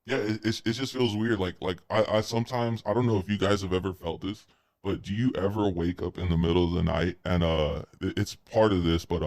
Yeah, it just feels weird. Like I sometimes, I don't know if you guys have ever felt this, but do you ever wake up in the middle of the night and it's part of this, but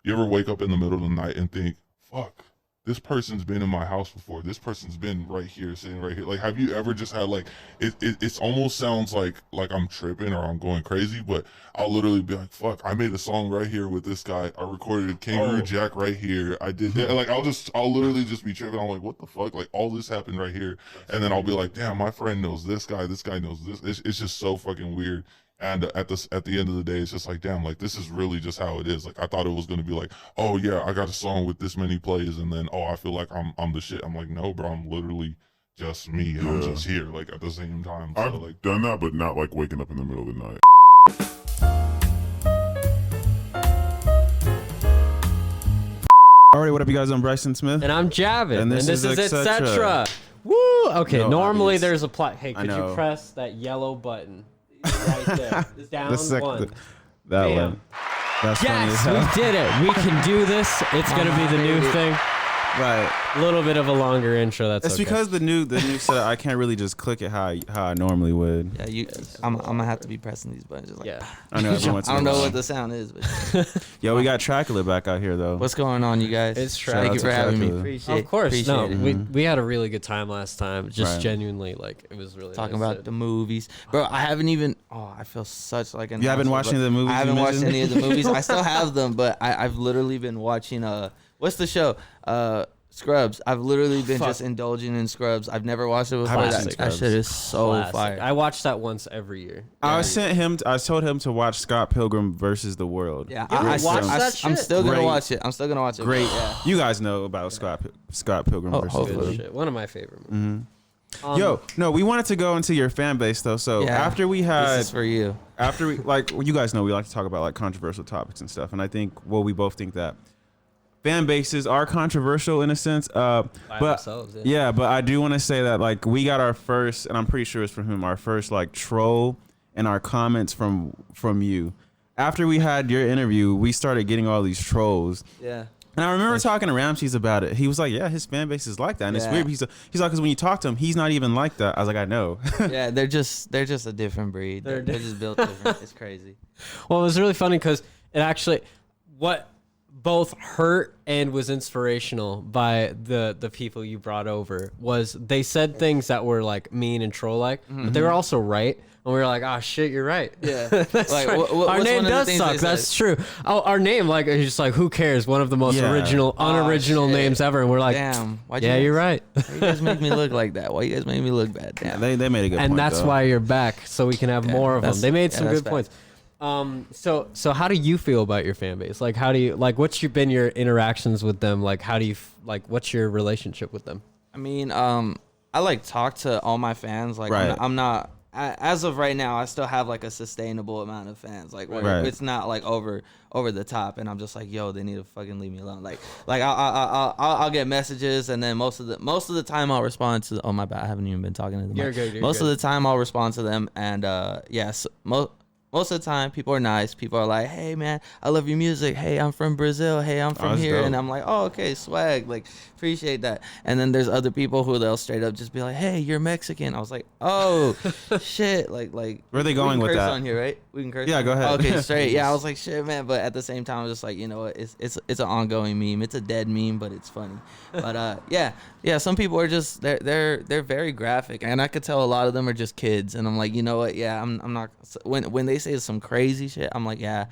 you ever wake up in the middle of the night and think, fuck, this person's been in my house before. This person's been right here, sitting right here. Like, have you ever just had like it's almost sounds like I'm tripping or I'm going crazy, but I'll literally be like, fuck, I made a song right here with this guy. I recorded a Kangaroo Jack right here. I did that. Like, I'll literally just be tripping. I'm like, what the fuck? Like, all this happened right here. And then I'll be like, damn, my friend knows this guy knows this. It's just so fucking weird. And at the end of the day, it's just like, damn, like this is really just how it is. Like I thought it was gonna be like, oh yeah, I got a song with this many plays, and then I feel like I'm the shit. I'm like, no, bro, I'm literally just me, and I'm just here, like at the same time. So, I've like done that, but not like waking up in the middle of the night. Alright, what up, you guys? I'm Bryson Smith. And I'm Javin. And this is Etcetera. Woo! Okay, No normally obvious. there's a plot. Hey, could you press that yellow button right there? It's down one. That Bam. one. That's funny as Yes, hell. we did it. We can do this. It's gonna be the new thing. Right. A little bit of a longer intro. That's It's okay. because the new setup, I can't really just click it how I normally would. Yeah, I'm gonna have to be pressing these buttons. Just like, Yeah. I know everyone's I don't know what the sound is, but Yo, we got Traqula back out here though. what's going on, you guys? It's Shout Thank out you to for having me. Traqula. Appreciate. Of course. appreciate No, it. we had a really good time last time. Just Right. genuinely, like it was really Talking nice about the movies, bro. I haven't even. Oh, I feel such like an. You haven't asshole, watched but any of the movies I haven't you watched mentioned? any of the movies. I still have them, but I've literally been watching. What's the show? Scrubs. I've literally been Fuck. just indulging in Scrubs. I've never watched it before. haven't That, seen that Scrubs. shit is so Classic. fire. I watch that once every year. I told him to watch Scott Pilgrim versus the World. Yeah, You I, watched I, that I'm shit? still gonna Great. watch it. I'm still gonna watch it. Great. Yeah. You guys know about Scott Pilgrim Oh, versus the hopefully. World. Good shit. One of my favorite movies. Yo, no, we wanted to go into your fan base though. So Yeah. after we This had is for you. after we like you guys know we like to talk about like controversial topics and stuff, and I think we both think that fan bases are controversial in a sense, but themselves, but I do want to say that like we got our first, and I'm pretty sure it's from him, our first like troll and our comments from you. After we had your interview, we started getting all these trolls. Yeah. And I remember talking to Ramses about it. He was like, yeah, his fan base is like that. And it's Yeah. weird. He's like, because when you talk to him, he's not even like that. I was like, I know. Yeah, they're just a different breed. They're just built different. It's crazy. Well, it was really funny because it actually, what both hurt and was inspirational by the people you brought over was they said things that were like mean and troll like, but they were also right. And we were like, oh shit, you're right. Yeah. That's Like, right. what's Our one name of the does things suck. they That's said? true. Oh, our name, like, is just like, who cares? One of the most Yeah. unoriginal shit. names ever. And we're like, Damn. Why'd yeah, you you're guys, right. Why you guys make me look like that? Why you guys make me look bad? Damn. They made a good point. And that's though. why you're back, so we can have more of them. that's- They made yeah, some that's good points. So how do you feel about your fan base? Like, how do you what's been your interactions with them? Like, how do you what's your relationship with them? I mean, I like talk to all my fans. Like, Right. I'm not. As of right now, I still have like a sustainable amount of fans. Like, where Right. it's not like over the top, and I'm just like, yo, they need to fucking leave me alone. Like I'll get messages, and then most of the time I'll respond to. Oh my bad, I haven't even been talking to them. You're good. Most of the time I'll respond to them, and yes, most of the time people are nice. People are like, hey man, I love your music. Hey, I'm from Brazil. Hey, I'm from that's here, dope. and I'm like, oh okay, swag. Like, appreciate that. And then there's other people who they'll straight up just be like, hey, you're Mexican. I was like, oh shit. Like Where are they we going can with curse that? on here, right? We can curse. Yeah, go ahead. Okay, straight. Yeah, I was like, shit, man. But at the same time, I was just like, you know what? It's an ongoing meme. It's a dead meme, but it's funny. But yeah. Some people are just they're very graphic, and I could tell a lot of them are just kids. And I'm like, you know what? Yeah, I'm not. When they say some crazy shit, I'm like, yeah,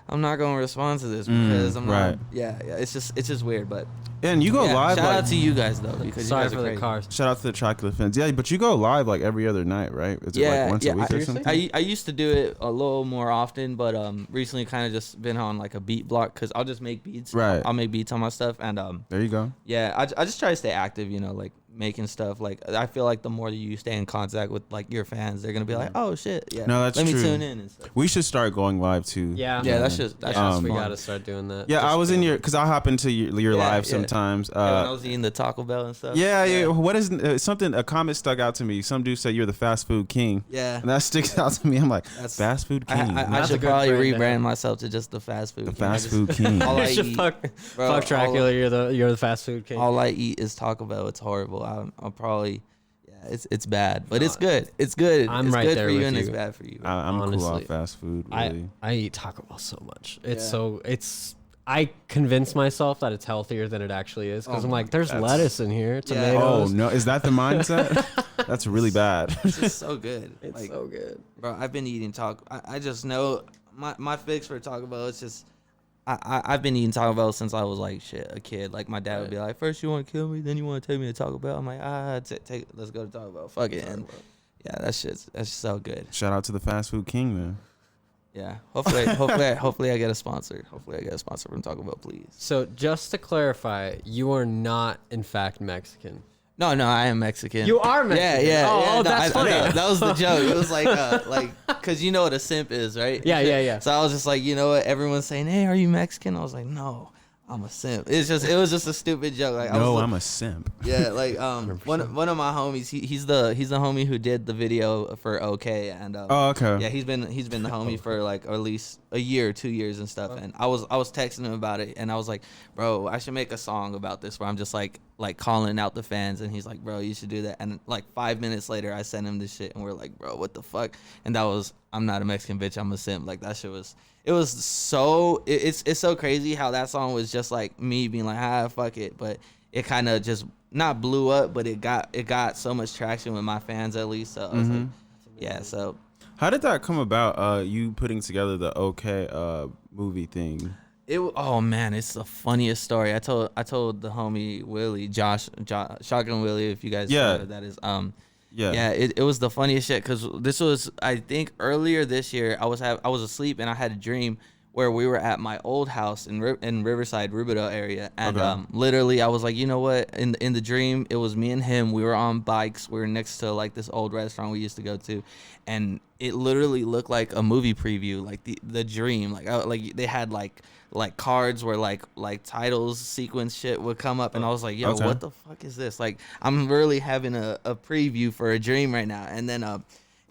I'm not gonna respond to this because I'm right. not. Yeah. It's just weird. But And you go yeah, live. shout like, out to you guys though, because Sorry you guys for are the crazy. cars. Shout out to the Traqula fans. Yeah, but you go live like every other night, right? Is it like once a week or something? I used to do it a little more often, but recently kind of just been on like a beat block because I'll just make beats. Right. I'll make beats on my stuff, and There you go. yeah, I just try to stay active, you know, like making stuff. Like, I feel like the more you stay in contact with like your fans, they're gonna be like, oh shit, yeah, No, that's let me true. tune in and stuff. We should start going live too. Yeah. Yeah, that's just we fun. gotta start doing that. Yeah, I Just was in doing your, because I'll hop into your Yeah, live yeah. sometimes. times. when I was eating the Taco Bell and stuff. Yeah. What is something? A comment stuck out to me. Some dude said you're the fast food king. Yeah. And that sticks out to me. I'm like, That's- fast food king. I That's a should good probably brand to rebrand have. myself to just the fast food. the king. fast I just- food king. All I You should eat, fuck bro, Traqula. You're the fast food king. all I eat is Taco Bell. It's horrible. I'll probably, it's bad, but it's good. It's good. I'm it's right good there for you with and it's you. bad for you. I'm cool honestly. on fast food. Really. I eat Taco Bell so much. It's Yeah. I convince myself that it's healthier than it actually is because I'm like, there's lettuce in here, Oh tomatoes. no, is that the mindset? That's really bad. It's just so good. It's Like, so good. bro, I've been eating Taco. I just know my fix for Taco Bell. It's just I've been eating Taco Bell since I was like a kid. Like my dad would be like, first you want to kill me, then you want to take me to Taco Bell. I'm like, let's go to Taco Bell. Fuck it. And yeah, that's so good. Shout out to the fast food king, man. Yeah. Hopefully I get a sponsor. Hopefully I get a sponsor from Taco Bell, please. So just to clarify, you are not in fact Mexican. No, I am Mexican. You are Mexican. Yeah. Oh, that's funny. That was the joke. It was like, cause you know what a simp is, right? Yeah. So I was just like, you know what? Everyone's saying, hey, are you Mexican? I was like, no, I'm a simp. It was just a stupid joke. Like, I'm a simp. Yeah, like one of my homies, he's the homie who did the video for OK, and Oh, okay. yeah, he's been the homie for like at least a year, 2 years and stuff. And I was texting him about it, and I was like, bro, I should make a song about this where I'm just like calling out the fans. And he's like, bro, you should do that. And like 5 minutes later, I sent him this shit, and we're like, bro, what the fuck? And that was, I'm not a Mexican bitch, I'm a simp. Like that shit was. It was so it's so crazy how that song was just like me being like, fuck it, but it kind of just not blew up, but it got so much traction with my fans at least. So I was like, yeah. So How did that come about? You putting together the OK movie thing? oh man, it's the funniest story. I told the homie Willie, Josh Shotgun Willie, if you guys know who that is. Yeah, it was the funniest shit because this was, I think, earlier this year. I was asleep and I had a dream where we were at my old house in Riverside, Rubidoux area, and literally I was like, you know what? In the dream, it was me and him. We were on bikes. We were next to like this old restaurant we used to go to, and it literally looked like a movie preview, like the dream. Like they had like cards where like titles sequence shit would come up, and I was like, yo, what the fuck is this? Like I'm really having a preview for a dream right now. And then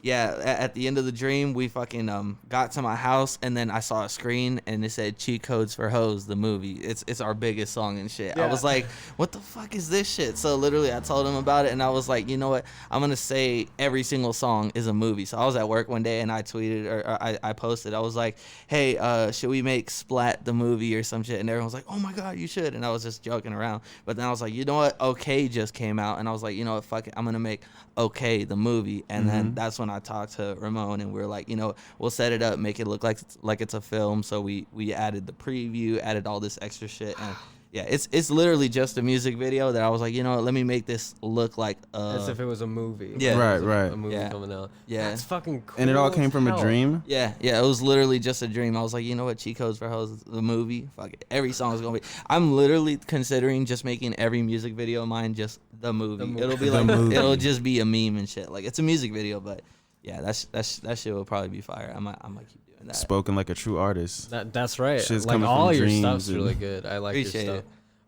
at the end of the dream, we fucking got to my house, and then I saw a screen and it said Cheat Codes for Hoes, the movie. It's our biggest song and shit. I was like, what the fuck is this shit? So literally I told him about it, and I was like, you know what, I'm gonna say every single song is a movie. So I was at work one day and I tweeted or I posted, I was like, hey, should we make Splat the movie or some shit? And everyone was like, oh my god, you should. And I was just joking around, but then I was like, you know what, OK just came out, and I was like, you know what, fuck it, I'm gonna make OK the movie. And then that's when I talked to Ramon, and we were like, you know, we'll set it up, make it look like it's a film. So we added the preview, added all this extra shit, and yeah, it's literally just a music video that I was like, you know what, let me make this look like as if it was a movie. Yeah. Right. A movie coming out. Yeah. That's fucking cool. And it all came as from a hell. dream? Yeah, it was literally just a dream. I was like, you know what, Cheat Codes for Hoes, the movie, fuck it, every song is gonna be. I'm literally considering just making every music video of mine just the movie. It'll be like it'll just be a meme and shit. Like it's a music video, but yeah, that shit will probably be fire. I might keep doing that. Spoken like a true artist. That's right. Shit's Like coming all from your dreams stuff's and- really good. I like Appreciate your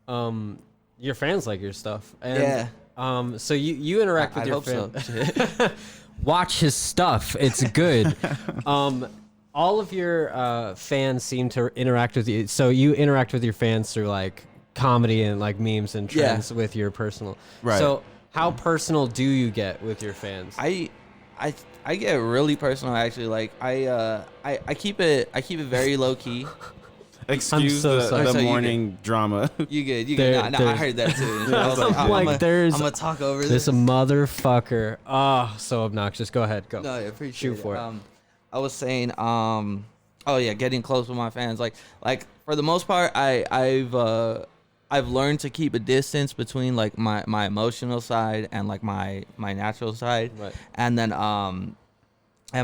stuff. Your fans like your stuff. And, Yeah. So you interact with I your hope fans. Watch his stuff. It's good. All of your fans seem to interact with you. So you interact with your fans through like comedy and like memes and trends with your personal. Right. So how personal do you get with your fans? I get really personal actually. Like I keep it very low key. Excuse so sorry. the So you morning drama. You good? There- Nah, I heard that too. I was like, I'm like, I'm gonna talk over this this. motherfucker. Oh, so obnoxious. Go ahead. Go. No, I appreciate Shoot it. for it. I was saying, oh yeah, getting close with my fans. Like for the most part, I've learned to keep a distance between like my emotional side and like my natural side. Right. And then am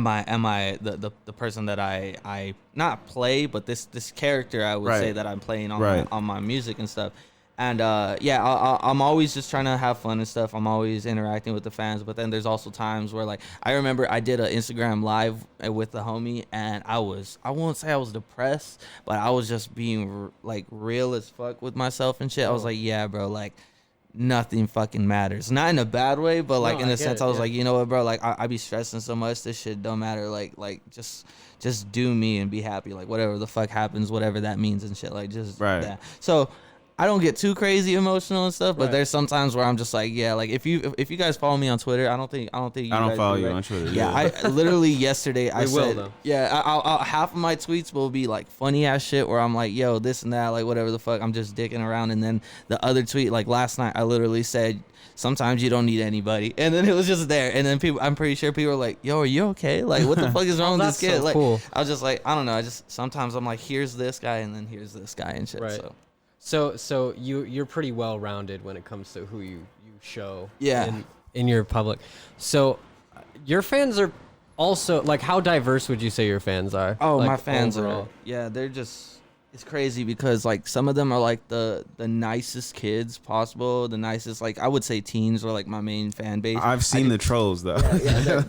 I the person that I not play, but this character I would say that I'm playing on Right. on my music and stuff. And yeah, I'm always just trying to have fun and stuff. I'm always interacting with the fans, but then there's also times where like I remember I did an Instagram live with the homie, and I won't say I was depressed, but I was just being like real as fuck with myself and shit. I was like, yeah, bro, like nothing fucking matters. Not in a bad way, but like in a sense, I was like, you know what, bro, like I be stressing so much. This shit don't matter. Like just do me and be happy. Like whatever the fuck happens, whatever that means and shit. Like just that. So I don't get too crazy emotional and stuff, but there's sometimes where I'm just like, yeah, like if you guys follow me on Twitter, I don't follow you on Twitter. Yeah, I literally yesterday I said, I'll half of my tweets will be like funny ass shit where I'm like, yo, this and that, like whatever the fuck, I'm just dicking around, and then the other tweet, like last night, I literally said, sometimes you don't need anybody, and then it was just there, and then I'm pretty sure people were like, yo, are you okay? Like what the fuck is wrong with this kid? So like cool. I was just like, I don't know, I just sometimes I'm like, here's this guy, and then here's this guy and shit. Right. So you're pretty well rounded when it comes to who you show in your public. So your fans are also like, how diverse would you say your fans are? Oh, like, my fans overall? they're just, it's crazy because like some of them are like the nicest kids possible, the nicest, like I would say teens are like my main fan base. I've seen the trolls though.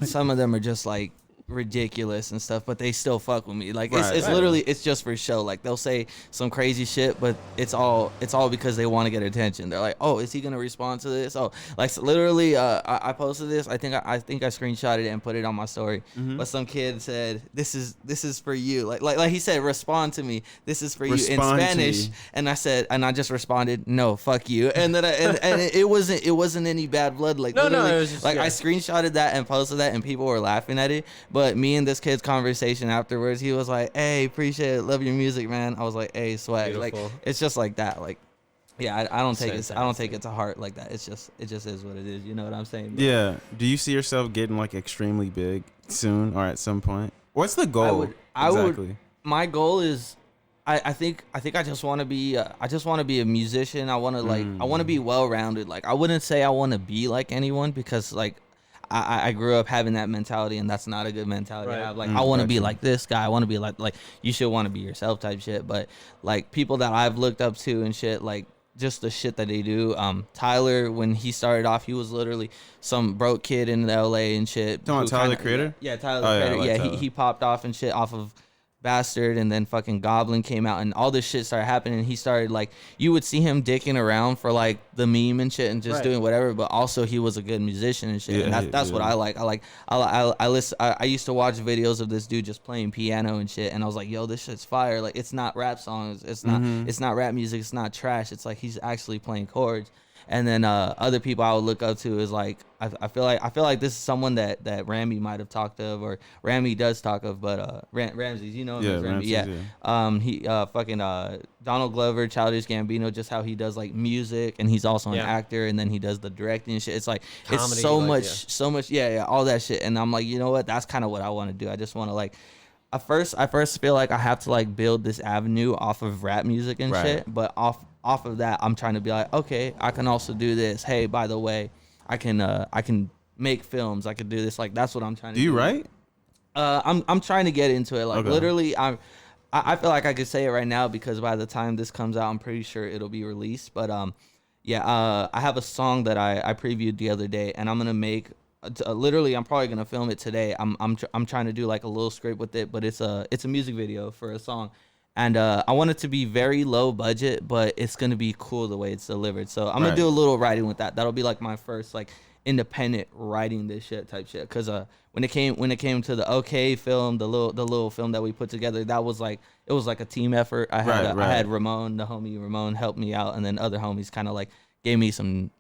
Some of them are just like ridiculous and stuff, but they still fuck with me. Like it's literally, it's just for show. Like they'll say some crazy shit, but it's all because they want to get attention. They're like, oh, is he gonna respond to this? Oh, like so literally, I posted this. I think I screenshotted it and put it on my story. But some kid said, this is for you. Like he said, respond to me. This is for you in Spanish. And I just responded, no, fuck you. And then it wasn't any bad blood. Like no, it was just, like I screenshotted that and posted that, and people were laughing at it. But me and this kid's conversation afterwards, he was like, hey, appreciate it, love your music, man. I was like, hey, swag. Beautiful. Like it's just like that. Like yeah, I don't take it. I don't take it to heart like that. It just is what it is. You know what I'm saying? But yeah. Do you see yourself getting like extremely big soon or at some point? What's the goal? Exactly. My goal is, I think I just want to be a musician. I want to I want to be well rounded. Like I wouldn't say I want to be like anyone, because like I grew up having that mentality, and that's not a good mentality. Right. Like I want to be like this guy. I want to be like you should want to be yourself type shit. But like people that I've looked up to and shit, like just the shit that they do. Tyler, when he started off, he was literally some broke kid in LA and shit. Talking about Tyler the Creator? Yeah, Tyler the Creator. Yeah, Tyler. He popped off and shit off of Bastard, and then fucking Goblin came out, and all this shit started happening. And he started like, you would see him dicking around for like the meme and shit and just doing whatever, but also he was a good musician and shit. Yeah, and that's what I like. I used to watch videos of this dude just playing piano and shit, and I was like, yo, this shit's fire. Like it's not rap songs, it's not rap music, it's not trash. It's like he's actually playing chords. And then other people I would look up to is like, I feel like this is someone that Rami might have talked of, or Rami does talk of, but Ramses, you know him as Rami. He fucking Donald Glover, Childish Gambino, just how he does like music, and he's also an actor, and then he does the directing and shit. It's like comedy, it's so much, all that shit. And I'm like, you know what? That's kind of what I want to do. I just want to like, I first feel like I have to like build this avenue off of rap music and shit, but off of that, I'm trying to be like, okay, I can also do this. Hey, by the way, I can make films. I could do this. Like that's what I'm trying to do. Do you write? I'm trying to get into it. Like literally, I feel like I could say it right now, because by the time this comes out, I'm pretty sure it'll be released. But I have a song that I previewed the other day, and I'm gonna make. Literally, I'm probably gonna film it today. I'm trying to do like a little script with it, but it's a music video for a song. And I want it to be very low budget, but it's gonna be cool the way it's delivered. So I'm gonna do a little writing with that. That'll be like my first like independent writing this shit type shit. Cause when it came to the OK film, the little film that we put together, that was like, it was like a team effort. I had Ramon, the homie Ramon, help me out, and then other homies kind of like gave me some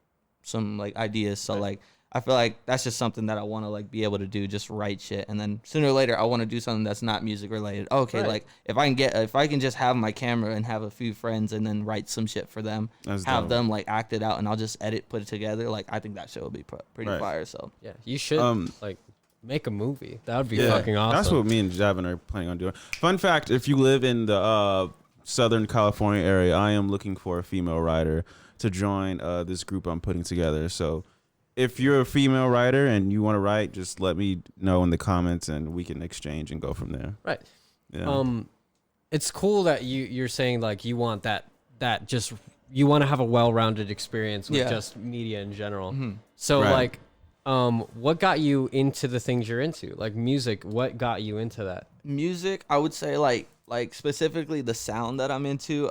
like ideas. So like, I feel like that's just something that I want to like be able to do, just write shit, and then sooner or later I want to do something that's not music related. Okay, like if I can just have my camera and have a few friends and then write some shit for them, have them like act it out, and I'll just edit, put it together. Like I think that shit will be pretty fire. So yeah, you should like make a movie. That would be fucking awesome. That's what me and Javin are planning on doing. Fun fact: if you live in the Southern California area, I am looking for a female writer to join this group I'm putting together. So if you're a female writer and you want to write, just let me know in the comments, and we can exchange and go from there. Right. Yeah. It's cool that you're saying like you want that just you want to have a well-rounded experience with Yeah. just media in general. Mhm. So Right. like, what got you into the things you're into? Like music, what got you into that? Music, I would say like specifically the sound that I'm into.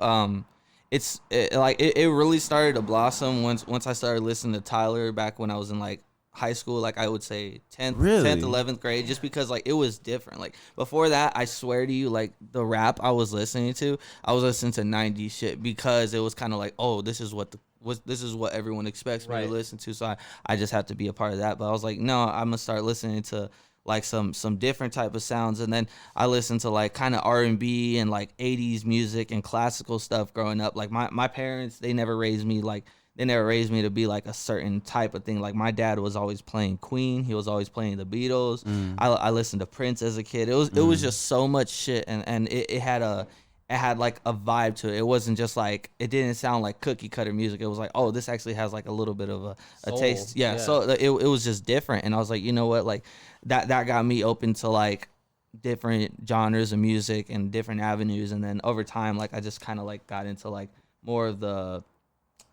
It really started to blossom once I started listening to Tyler back when I was in like high school, like I would say 10th, Really? 10th, 11th grade, just because like it was different. Like before that, I swear to you, like the rap I was listening to 90s shit, because it was kind of like, oh, this is what everyone expects me Right. to listen to, so I just have to be a part of that. But I was like, no, I'm gonna start listening to like some different type of sounds. And then I listened to like kind of R&B and like 80s music and classical stuff growing up. Like my parents, they never raised me to be like a certain type of thing. Like my dad was always playing Queen, he was always playing the Beatles. I listened to Prince as a kid. It was just so much shit, and it had like a vibe to it. It wasn't just like, it didn't sound like cookie cutter music. It was like, oh, this actually has like a little bit of a Soul. taste. Yeah, Yeah. so it was just different. And I was like, you know what, like that got me open to like different genres of music and different avenues. And then over time, like I just kind of like got into like more of the,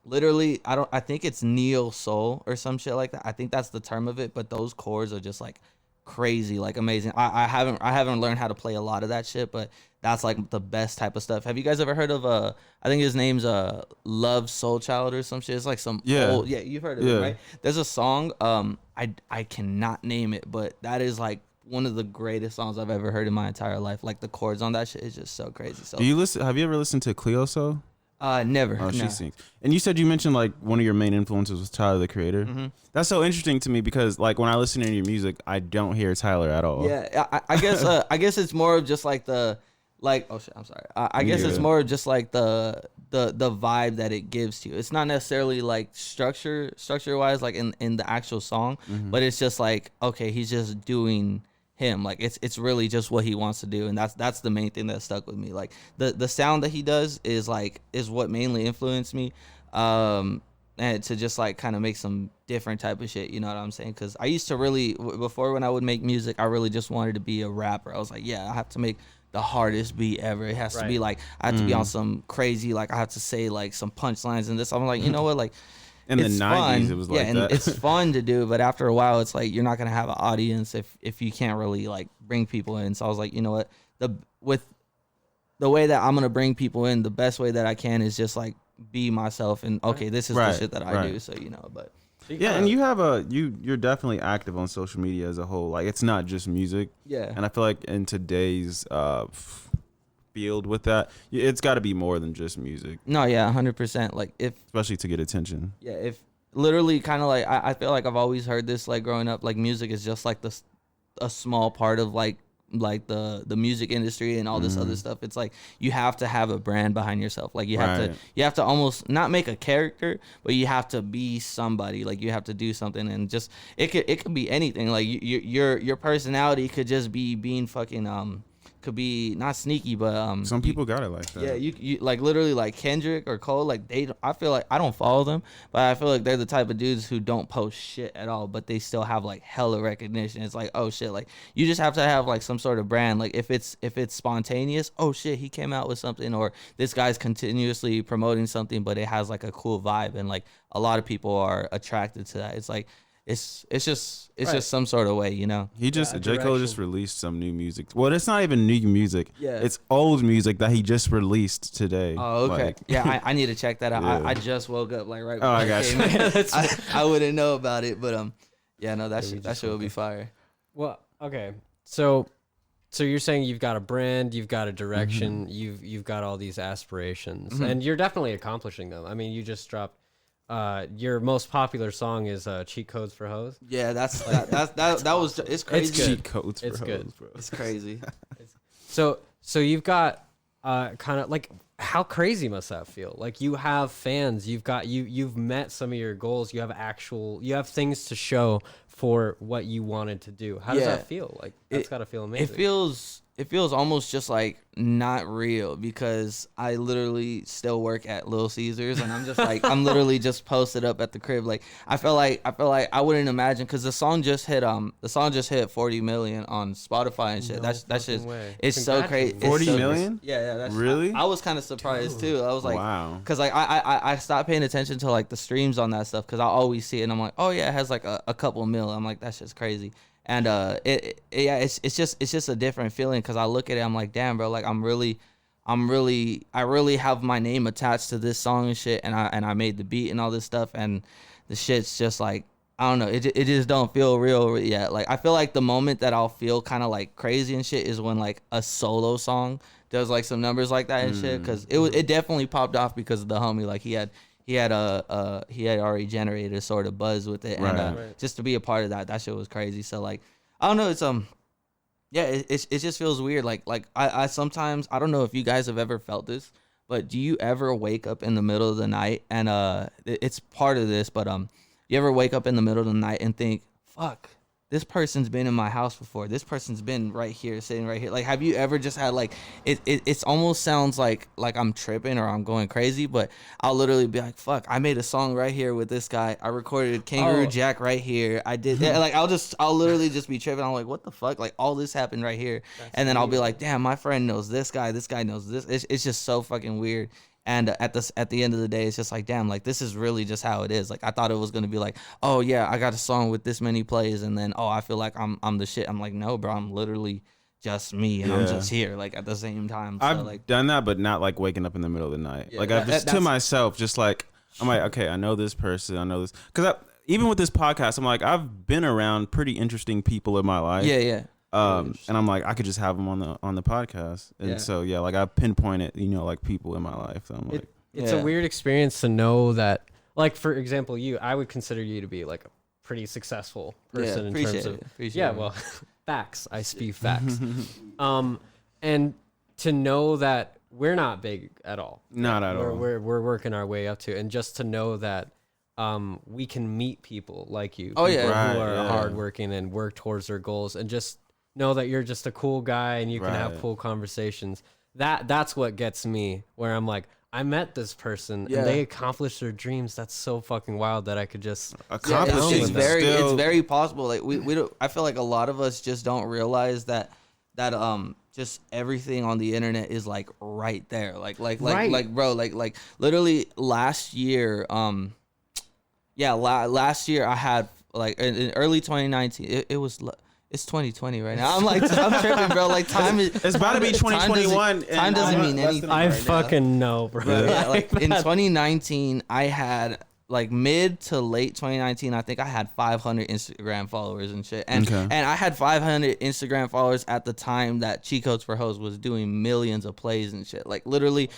literally, I think it's neo soul or some shit like that. I think that's the term of it, but those chords are just like crazy, like amazing. I haven't learned how to play a lot of that shit, but that's like the best type of stuff. Have you guys ever heard of I think his name's Love Soul Child or some shit? It's like some old, you've heard of it, right? There's a song, I cannot name it, but that is like one of the greatest songs I've ever heard in my entire life. Like the chords on that shit is just so crazy. So Have you ever listened to Cleo So? Never. Oh, no. she sings. And you said you mentioned like one of your main influences was Tyler the Creator. Mm-hmm. That's so interesting to me because like when I listen to your music, I don't hear Tyler at all. Yeah, I guess it's more of just like the like. Oh shit, I'm sorry. I guess it's more of just like the vibe that it gives to you. It's not necessarily like structure wise, like in the actual song, but it's just like, okay, he's just doing him. Like it's really just what he wants to do, and that's the main thing that stuck with me. Like the sound that he does is what mainly influenced me, and to just like kind of make some different type of shit, you know what I'm saying? Because I used to really, before when I would make music, I really just wanted to be a rapper. I was like, yeah, I have to make the hardest beat ever. It has to be like, I have to be on some crazy, like I have to say like some punchlines and this. I'm like, you know what, like In the it's 90s, fun. it was like and that. it's fun to do, but after a while, it's like you're not gonna have an audience if you can't really like bring people in. So I was like, you know what, with the way that I'm gonna bring people in, the best way that I can is just like be myself, and okay, this is the shit that I do. So you know, but Yeah, and you have you're definitely active on social media as a whole. Like it's not just music. yeah, And I feel like in today's field with that, it's got to be more than just music, no, yeah, 100%. Like especially to get attention. if literally kind of like I feel like I've always heard this like growing up, like music is just like a small part of like the music industry and all this other stuff. It's like you have to have a brand behind yourself. Like you have to almost not make a character, but you have to be somebody. Like you have to do something, and just it could be anything. Like your personality could just be being fucking could be not sneaky, but Some people got it like that. yeah, you like literally like Kendrick or Cole, like I feel like I don't follow them, but I feel like they're the type of dudes who don't post shit at all, but they still have like hella recognition. It's like, oh shit, like you just have to have like some sort of brand. Like if it's spontaneous, oh shit, he came out with something, or this guy's continuously promoting something, but it has like a cool vibe, and like a lot of people are attracted to that. It's like it's just some sort of way, you know. J. Cole just released some new music. Well, it's not even new music. Yeah. It's old music that he just released today. Oh, okay. Like, Yeah, I need to check that out. Yeah. I just woke up like right. Oh, I before got came you. in. I wouldn't know about it, but yeah, no, that shit will be fire. Well, okay. So you're saying you've got a brand, you've got a direction, you've got all these aspirations, and you're definitely accomplishing them. I mean, you just dropped your most popular song is Cheat Codes for Hoes. Yeah, that was it's crazy. It's good. cheat codes for It's hoes, good. bro. It's crazy. So you've got kind of like, how crazy must that feel? Like you have fans, you've met some of your goals, you have things to show for what you wanted to do. How does that feel? Like that's gotta feel amazing. almost just like not real because I literally still work at Little Caesars and I'm just like I'm literally just posted up at the crib. Like I feel like I wouldn't imagine because the song just hit 40 million on Spotify and shit. No that's just way. it's so crazy. 40 million? Yeah, that's Really? I was kind of surprised too. I was like, wow. because like I stopped paying attention to like the streams on that stuff because I always see it and I'm like, oh yeah, it has like a couple mil. I'm like, that's just crazy. And it's just a different feeling because I look at it, I'm like, damn, bro, like I really have my name attached to this song and shit, and I made the beat and all this stuff, and the shit's just like, I don't know, it just don't feel real yet. Like I feel like the moment that I'll feel kind of like crazy and shit is when like a solo song does like some numbers like that and shit, because it definitely popped off because of the homie. Like he had already generated a sort of buzz with it, and just to be a part of that shit was crazy. So like, I don't know, it's it just feels weird. Like I sometimes, I don't know if you guys have ever felt this, but do you ever wake up in the middle of the night and it's part of this, but you ever wake up in the middle of the night and think, fuck, this person's been in my house before. This person's been right here, sitting right here. Like, have you ever just had like it's almost sounds like I'm tripping or I'm going crazy, but I'll literally be like, fuck, I made a song right here with this guy. I recorded Kangaroo Jack right here. I did that. Like I'll literally just be tripping. I'm like, what the fuck? Like all this happened right here. And then I'll be like, damn, my friend knows this guy. This guy knows this. It's just so fucking weird. And at the end of the day, it's just like, damn, like this is really just how it is. Like I thought it was gonna be like, oh yeah, I got a song with this many plays, and then I feel like I'm the shit. I'm like, no, bro, I'm literally just me, and I'm just here, like at the same time. So, I've done that, but not like waking up in the middle of the night. Yeah, like I've just to myself, just like I'm like, okay, I know this person, I know this, because even with this podcast, I'm like, I've been around pretty interesting people in my life. Yeah. And I'm like, I could just have them on the podcast, and so like I pinpointed, like people in my life. So I'm like, it's a weird experience to know that, like for example, I would consider you to be like a pretty successful person in terms of well, facts. I spew facts. And to know that we're not big at all. Not at all. We're working our way up to, and just to know that we can meet people like you, who are hardworking and work towards their goals, and just know that you're just a cool guy and you can have cool conversations. That's what gets me, where I'm like, I met this person and they accomplished their dreams. That's so fucking wild that I could just accomplish it's very possible. Like we don't, I feel like a lot of us just don't realize that just everything on the internet is like right there. Like bro, like literally last year, last year I had like in early 2019, it was. It's 2020 right now. I'm tripping, bro. Like time is. It's about to be 2021. Time doesn't mean anything. I fucking know, bro. Yeah, like in 2019, I had like mid to late 2019. I think I had 500 Instagram followers and shit. And I had 500 Instagram followers at the time that Cheat Codes for Hoes was doing millions of plays and shit. Like literally,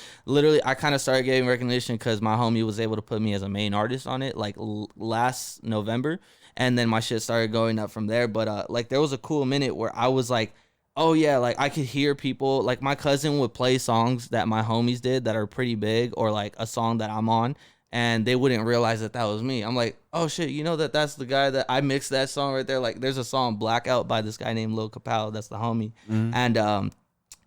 I kind of started getting recognition because my homie was able to put me as a main artist on it like last November. And then my shit started going up from there. But like there was a cool minute where I was like, oh yeah, like I could hear people, like my cousin would play songs that my homies did that are pretty big, or like a song that I'm on, and they wouldn't realize that was me. I'm like, oh shit, you know that's the guy that I mixed that song right there. Like there's a song Blackout by this guy named Lil Kapow, that's the homie. And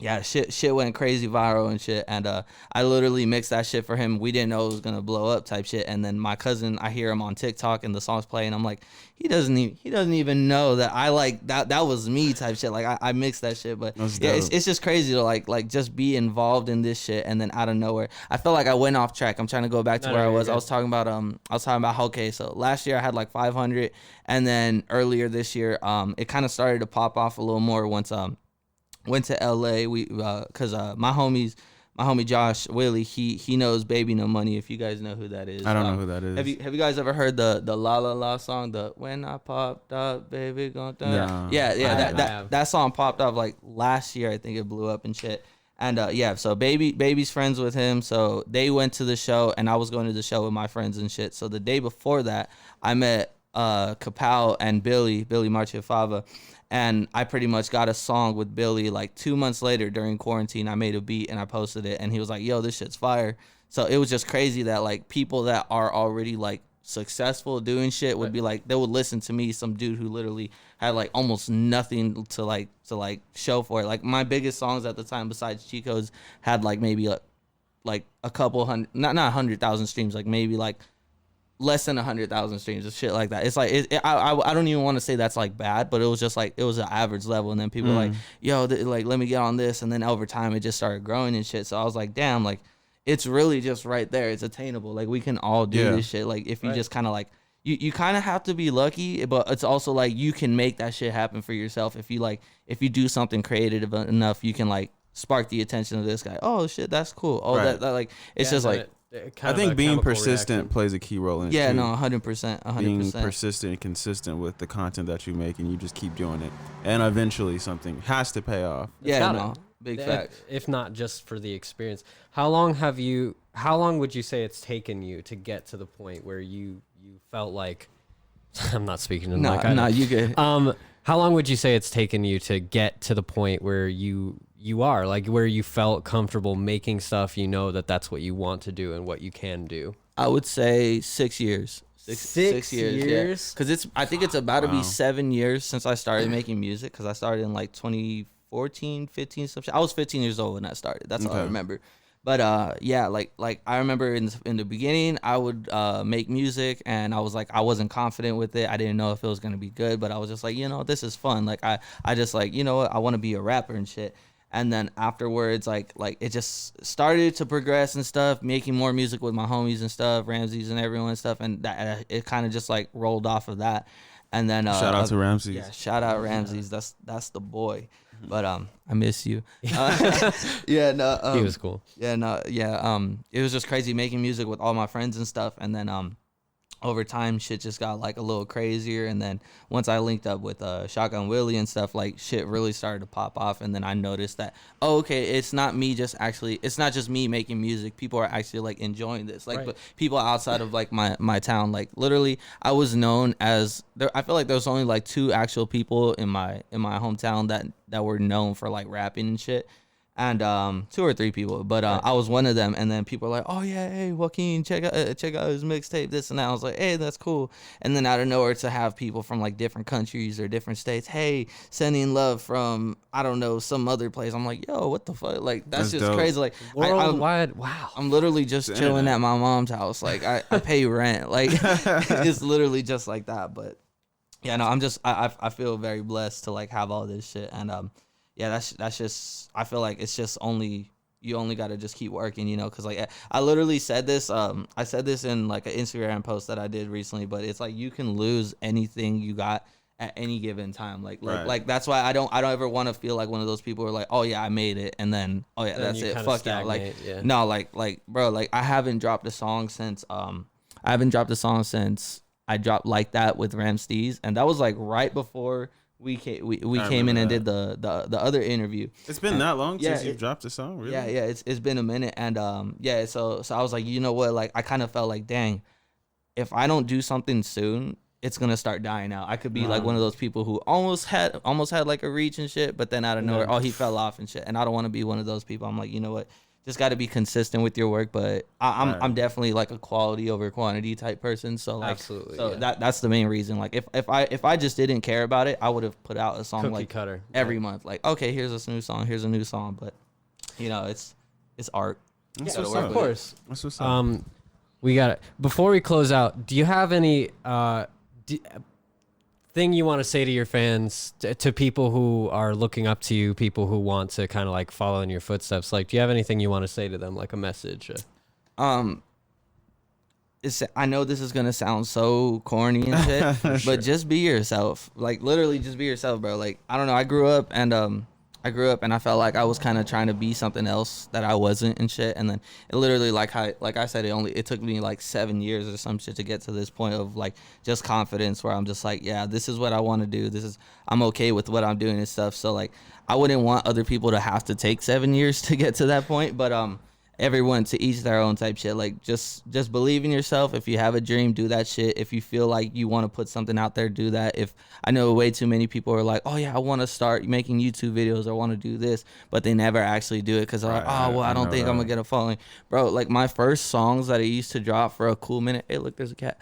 yeah, shit went crazy viral and shit. And I literally mixed that shit for him. We didn't know it was gonna blow up type shit. And then my cousin, I hear him on TikTok and the song's playing. I'm like, he doesn't even know that I like that was me type shit. Like I mixed that shit. But yeah, it's just crazy to like just be involved in this shit, and then out of nowhere, I felt like I went off track. I'm trying to go back to where I was. I was talking about okay, so last year I had like 500, and then earlier this year, it kind of started to pop off a little more once went to LA. We cause my homie Josh Willie, he knows Baby No Money, if you guys know who that is. I don't know who that is. Have you guys ever heard the La La La song, the When I Popped Up Baby Gonna Die? No. Yeah, that song popped up like last year. I think it blew up and shit. And so Baby's friends with him, so they went to the show, and I was going to the show with my friends and shit. So the day before that, I met Kapow and Billy Marchiafava. And I pretty much got a song with Billy like 2 months later during quarantine. I made a beat and I posted it, and he was like, yo, this shit's fire. So it was just crazy that like people that are already like successful doing shit would be like they would listen to me, some dude who literally had like almost nothing to show for it. Like my biggest songs at the time besides Chico's had like maybe like a couple hundred, not 100,000 streams, like maybe like less than 100,000 streams and shit like that. It's like I don't even want to say that's like bad, but it was just like it was an average level, and then people were like, yo, like let me get on this, and then over time it just started growing and shit. So I was like, damn, like it's really just right there. It's attainable. Like we can all do this shit. Like if you just kind of like you kind of have to be lucky, but it's also like you can make that shit happen for yourself. If you do something creative enough, you can like spark the attention of this guy. Oh shit, that's cool. Oh that like it's just like. I think being persistent plays a key role in it. Yeah, too. no, 100%. Being persistent and consistent with the content that you make, and you just keep doing it, and eventually something has to pay off. Yeah, no, big facts. If not just for the experience, how long would you say it's taken you to get to the point where you felt like I'm not speaking in you good. How long would you say it's taken you to get to the point where you are like where you felt comfortable making stuff, you know that's what you want to do and what you can do? I would say 6 years. Six years? Because I think it's about to be 7 years since I started making music, because I started in like 2014, 15, some shit. I was 15 years old when I started. That's all I remember. But yeah, like I remember in the beginning, I would make music, and I was like, I wasn't confident with it. I didn't know if it was gonna be good, but I was just like, this is fun. Like I just like, what, I want to be a rapper and shit. And then afterwards, like it just started to progress and stuff, making more music with my homies and stuff, Ramses and everyone and stuff, and that it kind of just like rolled off of that. And then shout out to Ramses. Yeah, shout out Ramses. That's the boy. But I miss you. Yeah, no. He was cool. Yeah, no, yeah. It was just crazy making music with all my friends and stuff, and then over time shit just got like a little crazier, and then once I linked up with Shotgun Willie and stuff, like shit really started to pop off, and then I noticed that it's not just me making music. People are actually like enjoying this, like but people outside of like my town, like literally I was known as I feel like there's only like 2 actual people in my hometown that were known for like rapping and shit. And 2 or 3 people, but I was one of them. And then people were like, "Oh yeah, hey Joaquin, check out his mixtape, this and that." I was like, "Hey, that's cool." And then out of nowhere, to have people from like different countries or different states, "Hey, sending love from I don't know some other place." I'm like, "Yo, what the fuck?" Like that's just dope. Crazy. Like worldwide, wow. I'm literally just chilling at my mom's house. Like I pay rent. Like it's literally just like that. But yeah, no, I feel very blessed to like have all this shit. And yeah, that's just, I feel like it's just you only got to just keep working, because like I literally said this, I said this in like an Instagram post that I did recently, but it's like you can lose anything you got at any given time. Like that's why I don't ever want to feel like one of those people who are like, "Oh yeah, I made it," and then oh yeah, that's it, fuck yeah. Like no, like bro, like I haven't dropped a song since I dropped Like That with Ramses, and that was like right before we came in and did the other interview. It's been that long since you've dropped a song, really? Yeah, it's been a minute, and so I was like, you know what, like I kind of felt like, dang, if I don't do something soon, it's gonna start dying out. I could be like one of those people who almost had like a reach and shit, but then out of nowhere, he fell off and shit, and I don't want to be one of those people. I'm like, you know what, just got to be consistent with your work, but I'm definitely like a quality over quantity type person. So like, absolutely, that's the main reason. Like if I just didn't care about it, I would have put out a song cookie like cutter every month. Like, okay, here's a new song, but it's art. That's of course. That's what's up. We got it. Before we close out, do you have any thing you want to say to your fans, to people who are looking up to you, people who want to kind of like follow in your footsteps? Like, do you have anything you want to say to them, like a message? I know this is gonna sound so corny and shit, Sure. but just be yourself. Like literally, just be yourself, bro. Like I don't know. I grew up and I felt like I was kind of trying to be something else that I wasn't and shit. And then it literally, like I said, it took me like 7 years or some shit to get to this point of like just confidence where I'm just like, yeah, this is what I want to do. I'm okay with what I'm doing and stuff. So like, I wouldn't want other people to have to take 7 years to get to that point. But everyone to each their own type shit. Like just believe in yourself. If you have a dream, do that shit. If you feel like you want to put something out there, do that. If I know way too many people are like, oh yeah, I want to start making YouTube videos or want to do this, but they never actually do it because they're like, oh well, I don't think I'm gonna get a following, bro. Like my first songs that I used to drop for a cool minute. Hey, look, there's a cat.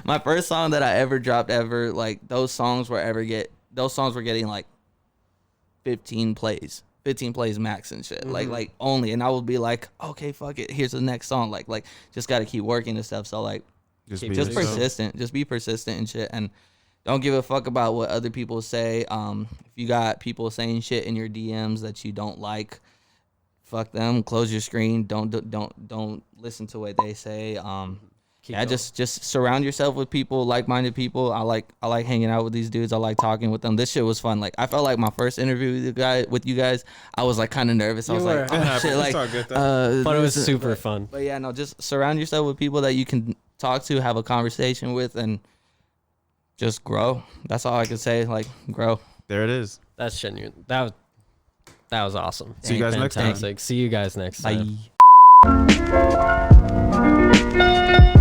My first song that I ever dropped ever, like those songs were getting like 15 plays max and shit. Like only, and I would be like, okay, fuck it, here's the next song. Like just gotta keep working and stuff. So like just persistent, just be persistent and shit, and don't give a fuck about what other people say. If you got people saying shit in your DMs that you don't like, fuck them, close your screen, don't listen to what they say. Just surround yourself with people, like-minded people. I like hanging out with these dudes. I like talking with them. This shit was fun. Like I felt like my first interview with you guys, I was like kind of nervous. I was like, oh, shit, like, but it was super fun. But yeah, no, just surround yourself with people that you can talk to, have a conversation with, and just grow. That's all I can say. Like grow. There it is. That's genuine. That was awesome. See you guys next time. See you guys next time. Bye.